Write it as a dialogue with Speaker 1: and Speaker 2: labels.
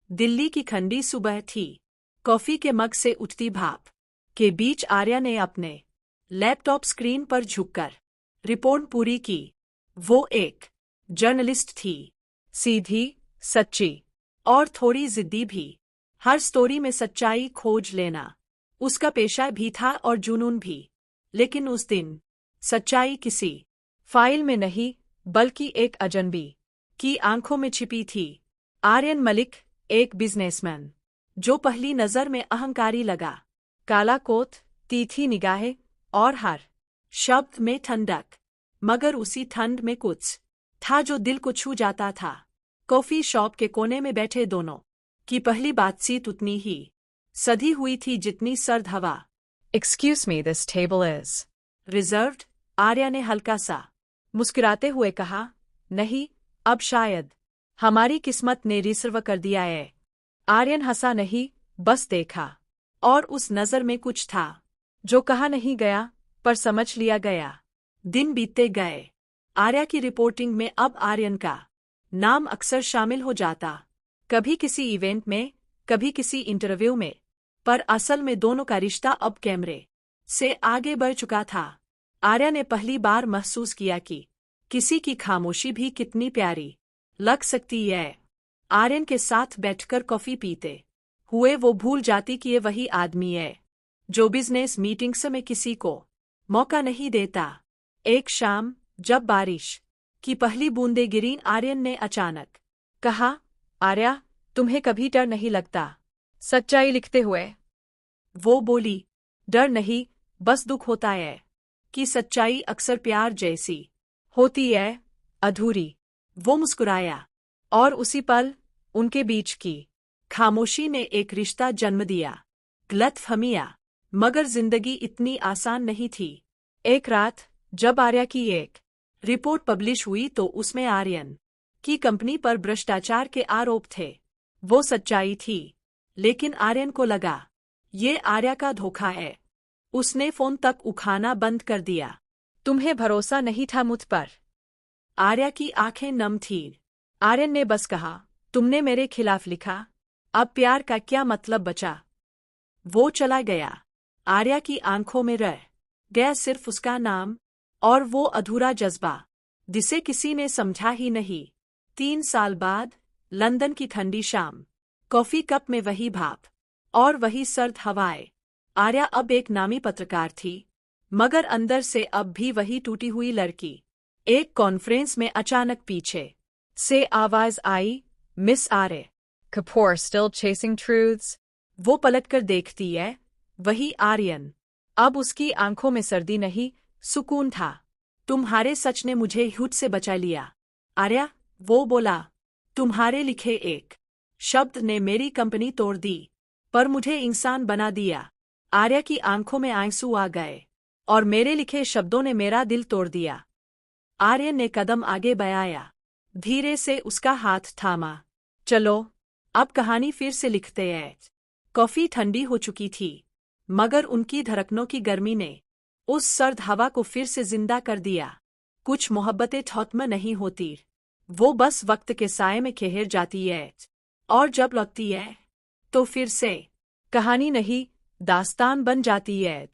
Speaker 1: दिल्ली की ठंडी सुबह थी। कॉफी के मग से उठती भाप के बीच आर्या ने अपने लैपटॉप स्क्रीन पर झुककर रिपोर्ट पूरी की। वो एक जर्नलिस्ट थी, सीधी, सच्ची और थोड़ी जिद्दी भी। हर स्टोरी में सच्चाई खोज लेना उसका पेशा भी था और जुनून भी। लेकिन उस दिन सच्चाई किसी फाइल में नहीं, बल्कि एक अजनबी की आंखों में छिपी थी। आर्यन मलिक, एक बिजनेसमैन जो पहली नजर में अहंकारी लगा। काला कोट, तीखी निगाहें और हर शब्द में ठंडक, मगर उसी ठंड में कुछ था जो दिल को छू जाता था। कॉफी शॉप के कोने में बैठे दोनों की पहली बातचीत उतनी ही सधी हुई थी जितनी सर्द हवा।
Speaker 2: Excuse me, this table is
Speaker 1: reserved, Arya ने हल्का सा मुस्कुराते हुए कहा। नहीं, अब शायद हमारी किस्मत ने रिजर्व कर दिया है। आर्यन हंसा नहीं, बस देखा, और उस नजर में कुछ था जो कहा नहीं गया पर समझ लिया गया। दिन बीतते गए। आर्या की रिपोर्टिंग में अब आर्यन का नाम अक्सर शामिल हो जाता, कभी किसी इवेंट में, कभी किसी इंटरव्यू में, पर असल में दोनों का रिश्ता अब कैमरे से आगे बढ़ चुका था। आर्या ने पहली बार महसूस किया कि किसी की खामोशी भी कितनी प्यारी लग सकती है। आर्यन के साथ बैठकर कॉफी पीते हुए वो भूल जाती कि ये वही आदमी है जो बिजनेस मीटिंग्स में किसी को मौका नहीं देता। एक शाम जब बारिश की पहली बूंदें गिरीं, आर्यन ने अचानक कहा, आर्या, तुम्हें कभी डर नहीं लगता सच्चाई लिखते हुए? वो बोली, डर नहीं, बस दुख होता है कि सच्चाई अक्सर प्यार जैसी होती है, अधूरी। वो मुस्कुराया, और उसी पल उनके बीच की खामोशी ने एक रिश्ता जन्म दिया। गलतफहमियां, मगर जिंदगी इतनी आसान नहीं थी। एक रात जब आर्या की एक रिपोर्ट पब्लिश हुई तो उसमें आर्यन की कंपनी पर भ्रष्टाचार के आरोप थे। वो सच्चाई थी, लेकिन आर्यन को लगा ये आर्या का धोखा है। उसने फोन तक उठाना बंद कर दिया।
Speaker 2: तुम्हें भरोसा नहीं था मुझ पर?
Speaker 1: आर्या की आंखें नम थीं। आर्यन ने बस कहा, तुमने मेरे खिलाफ लिखा, अब प्यार का क्या मतलब बचा? वो चला गया। आर्या की आंखों में रह गया सिर्फ उसका नाम और वो अधूरा जज्बा जिसे किसी ने समझा ही नहीं। 3 साल बाद लंदन की ठंडी शाम, कॉफी कप में वही भाप और वही सर्द हवाएं। आर्या अब एक नामी पत्रकार थी, मगर अंदर से अब भी वही टूटी हुई लड़की। एक कॉन्फ्रेंस में अचानक पीछे से आवाज आई, मिस आर्य
Speaker 2: Kapoor still chasing truths?
Speaker 1: वो पलटकर देखती है, वही आर्यन। अब उसकी आंखों में सर्दी नहीं, सुकून था। तुम्हारे सच ने मुझे हुट से बचा लिया आर्या, वो बोला। तुम्हारे लिखे एक शब्द ने मेरी कंपनी तोड़ दी, पर मुझे इंसान बना दिया। आर्या की आंखों में आंसू आ गए, और मेरे लिखे शब्दों ने मेरा दिल तोड़ दिया। आर्यन ने कदम आगे बढ़ाया, धीरे से उसका हाथ थामा। चलो, अब कहानी फिर से लिखते हैं। कॉफी ठंडी हो चुकी थी, मगर उनकी धड़कनों की गर्मी ने उस सर्द हवा को फिर से जिंदा कर दिया। कुछ मोहब्बतें खत्म नहीं होती, वो बस वक्त के साए में खिर जाती है, और जब लौटती है तो फिर से कहानी नहीं, दास्तान बन जाती है।